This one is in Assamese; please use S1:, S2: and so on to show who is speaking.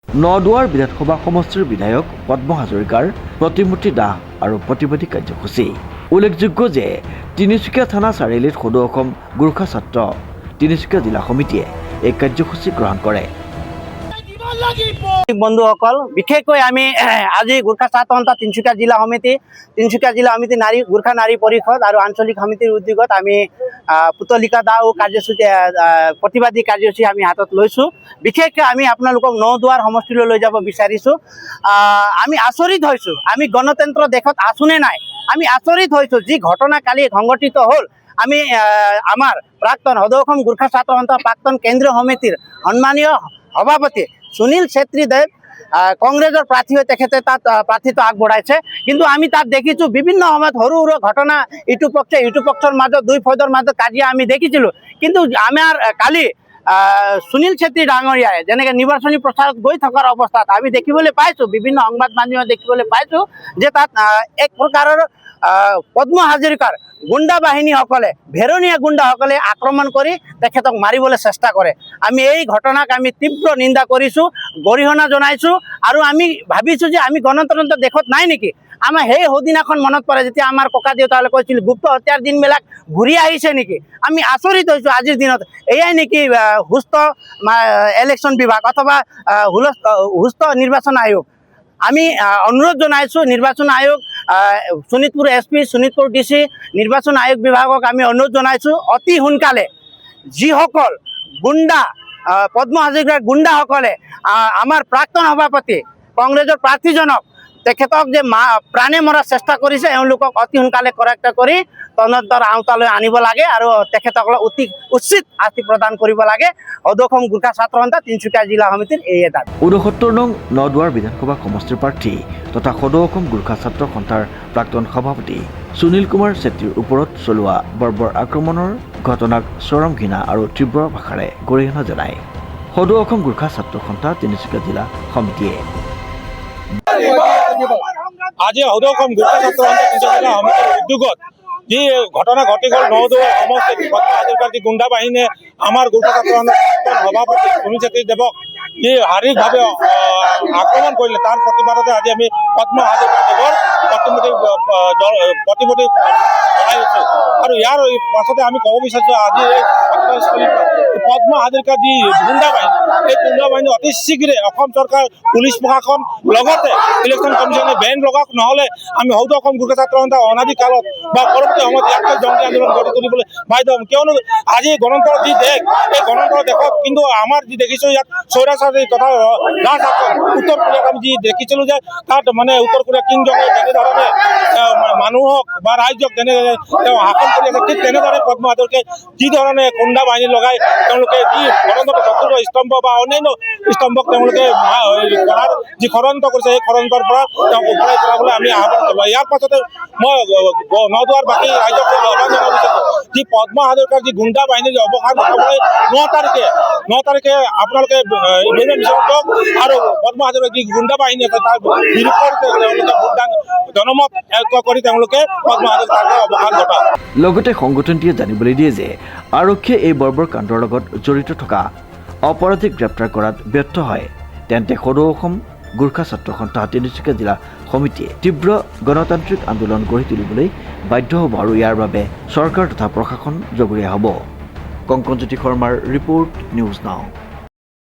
S1: নদুৱাৰ বিধানসভা সমষ্টিৰ বিধায়ক পদ্ম হাজৰিকাৰ প্ৰতিমূৰ্তি দাহ আৰু প্ৰতিবাদী কাৰ্যসূচী। উল্লেখযোগ্য যে তিনিচুকীয়া থানা চাৰিআলিত সদৌ অসম গোৰ্খা ছাত্ৰ তিনিচুকীয়া জিলা সমিতিয়ে এই কাৰ্যসূচী গ্ৰহণ কৰে।
S2: বন্ধুসকল, বিশেষকৈ আমি আজি গোৰ্খা ছাত্ৰ সন্থা তিনিচুকীয়া জিলা সমিতি গোৰ্খা নাৰী পৰিষদ আৰু আঞ্চলিক সমিতিৰ উদ্যোগত আমি পুতলিকা দাহ কাৰ্যসূচী প্ৰতিবাদী কাৰ্যসূচী আমি হাতত লৈছোঁ। বিশেষকৈ আমি আপোনালোকক নদুৱাৰ সমষ্টিলৈ লৈ যাব বিচাৰিছোঁ। আমি আচৰিত হৈছোঁ, আমি গণতন্ত্ৰ দেশত আছোঁ নে নাই আমি আচৰিত হৈছোঁ। যি ঘটনা কালি সংঘটিত হ'ল, আমি আমাৰ প্ৰাক্তন সদৌ অসম গোৰ্খা ছাত্ৰ সন্থা প্ৰাক্তন কেন্দ্ৰীয় সমিতিৰ সন্মানীয় সভাপতি সুনীল ছেত্ৰীদেৱ কংগ্ৰেছৰ প্ৰাৰ্থী হৈ তেখেতে তাত প্ৰাৰ্থীটো আগবঢ়াইছে। কিন্তু আমি তাত দেখিছোঁ বিভিন্ন সময়ত সৰু সৰু ঘটনা ইটো পক্ষৰ মাজত দুই ফৌজৰ মাজত কাজিয়া আমি দেখিছিলোঁ। কিন্তু আমাৰ কালি সুনীল ছেত্ৰী ডাঙৰীয়াই যেনেকৈ নিৰ্বাচনী প্ৰচাৰত গৈ থকাৰ অৱস্থাত আমি দেখিবলৈ পাইছোঁ, বিভিন্ন সংবাদ মাধ্যমত দেখিবলৈ পাইছোঁ যে তাত এক প্ৰকাৰৰ পদ্ম হাজৰিকাৰ গুণ্ডা বাহিনীসকলে ভেৰণীয়া গুণ্ডাসকলে আক্ৰমণ কৰি তেখেতক মাৰিবলৈ চেষ্টা কৰে। আমি এই ঘটনাক আমি তীব্ৰ নিন্দা কৰিছোঁ, গৰিহণা জনাইছোঁ আৰু আমি ভাবিছোঁ যে আমি গণতন্ত্ৰ দেশত নাই নেকি। আমাৰ সেই সদিনাখন মনত পৰে যেতিয়া আমাৰ ককা দেউতাসকলে কৈছিল গুপ্ত হত্যাৰ দিনবিলাক ঘূৰি আহিছে নেকি। আমি আচৰিত হৈছোঁ আজিৰ দিনত এয়াই নেকি সুস্থ ইলেকশ্যন বিভাগ অথবা সুস্থ নিৰ্বাচন আয়োগ। আমি অনুৰোধ জনাইছোঁ নিৰ্বাচন আয়োগ, শোণিতপুৰ SP, শোণিতপুৰ DC নিৰ্বাচন আয়োগ বিভাগক আমি অনুৰোধ জনাইছোঁ অতি সোনকালে যিসকল গুণ্ডা পদ্ম হাজৰিকাৰ গুণ্ডাসকলে আমাৰ প্ৰাক্তন সভাপতি কংগ্ৰেছৰ প্ৰাৰ্থীজনক তেখেতক যে প্ৰাণে মৰাৰ চেষ্টা কৰিছে এওঁলোকক অতি সোনকালে কৰেক্ট কৰি তদন্তৰ আওতালৈ আনিব লাগে আৰু তেখেতসকলক উচিত শাস্তি প্ৰদান কৰিব লাগে। সদৌ অসম গোৰ্খা ছাত্ৰ সন্থা তিনিচুকীয়া জিলা সমিতিৰ এই এটা 69
S1: নং নদুৱাৰ বিধানসভা সমষ্টিৰ প্ৰাৰ্থী তথা সদৌ অসম গোৰ্খা ছাত্ৰ সন্থাৰ প্ৰাক্তন সভাপতি সুনীল কুমাৰ ছেত্ৰীৰ ওপৰত চলোৱা বৰ্বৰ আক্ৰমণৰ ঘটনাক চৰম ঘৃণা আৰু তীব্ৰ ভাষাৰে গৰিহণা জনায় সদৌ অসম গোৰ্খা ছাত্ৰ সন্থা তিনিচুকীয়া জিলা সমিতিয়ে।
S3: আজি সদৌ অসম গোৰ্খা ছাত্ৰ সন্থা তিনিচুকীয়া জিলা সমিতিৰ উদ্যোগত যি ঘটনা ঘটি গ'ল নদুৱাৰ সমষ্টিত পদ্ম হাজৰিকাৰ যি গুণ্ডা বাহিনীয়ে আমাৰ গোৰ্খা ছাত্ৰ সন্থাৰ সভাপতি সুনীল ছেত্ৰীদেৱক যি শাৰীৰিকভাৱে আক্ৰমণ কৰিলে তাৰ প্ৰতিবাদতে আজি আমি পদ্ম হাজৰিকা দেৱৰ প্ৰতিমূৰ্তি জনাই দিছোঁ। আৰু ইয়াৰ পাছতে আমি ক'ব বিচাৰিছোঁ আজি এই ঘটনাস্থলীৰ পদ্ম হাজৰিকাৰ যি গুণ্ডা বাহিনী, এই গুণ্ডা বাহিনী অতি শীঘ্ৰে অসম চৰকাৰ পুলিচ প্ৰশাসন লগতে ইলেকশ্যন কমিশ্যনে বেন লগাওক, নহ'লে আমি সদৌ অসম গোৰ্খা ছাত্ৰ সন্থা অনাদি কালত বা পৰৱৰ্তী সময়ত ইয়াতকৈ জংগী আন্দোলন গঢ়ি তুলিবলৈ বাধ্য হ'ম। কিয়নো আজি গণতন্ত্ৰৰ যি দেশ, এই গণতন্ত্ৰৰ দেশত কিন্তু আমাৰ যি দেখিছোঁ ইয়াত স্বৈৰাচাৰী তথা ৰাজ শাসন উত্তৰ কোৰিয়াত আমি যি দেখিছিলোঁ যে তাত মানে উত্তৰ কোৰিয়াৰ কিম জং যেনেধৰণে মানুহক বা ৰাজ্যক যেনেদৰে তেওঁ শাসন কৰি আছে, ঠিক তেনেদৰে পদ্ম হাজৰিকাই যি ধৰণে গুণ্ডা বাহিনী লগাই তেওঁলোকে যি গণতন্ত্ৰৰ চতুৰ্থ স্তম্ভ বা অন্যান্য স্তম্ভক তেওঁলোকে কৰাৰ যি ষড়যন্ত্ৰ কৰিছে সেই ষড়যন্ত্ৰৰ পৰা তেওঁক উদ্ধাৰ কৰাবলৈ আমি আহ্বান জনাওঁ। ইয়াৰ পাছতে মই নদুৱাৰ বাকী ৰাইজক আহ্বান জনাব বিচাৰিছোঁ যি পদ্ম হাজৰিকাৰ যি গুণ্ডা বাহিনীৰ অৱসান ঘটাবলৈ 9 তাৰিখে আপোনালোকে ইভিএম চাওক আৰু পদ্ম হাজৰিকাৰ যি গুণ্ডা বাহিনী আছে তাৰ বিৰুদ্ধে তেওঁলোকে ভোটদান জনমত কৰি তেওঁলোকে পদ্ম হাজৰিকাৰ অৱসান ঘটাওক।
S1: লগতে সংগঠনটিয়ে জানিবলৈ দিয়ে যে আৰক্ষীয়ে এই বৰ্বৰ কাণ্ডৰ লগত জড়িত থকা অপৰাধীক গ্ৰেপ্তাৰ কৰাত ব্যৰ্থ হয় তেন্তে সদৌ অসম গোৰ্খা ছাত্ৰ সন্থা তিনিচুকীয়া জিলা সমিতিয়ে তীব্ৰ গণতান্ত্ৰিক আন্দোলন গঢ়ি তুলিবলৈ বাধ্য হ'ব আৰু ইয়াৰ বাবে চৰকাৰ তথা প্ৰশাসন জগৰীয়া হ'ব। কংকনজ্যোতি শৰ্মাৰ ৰিপৰ্ট, নিউজ নাও।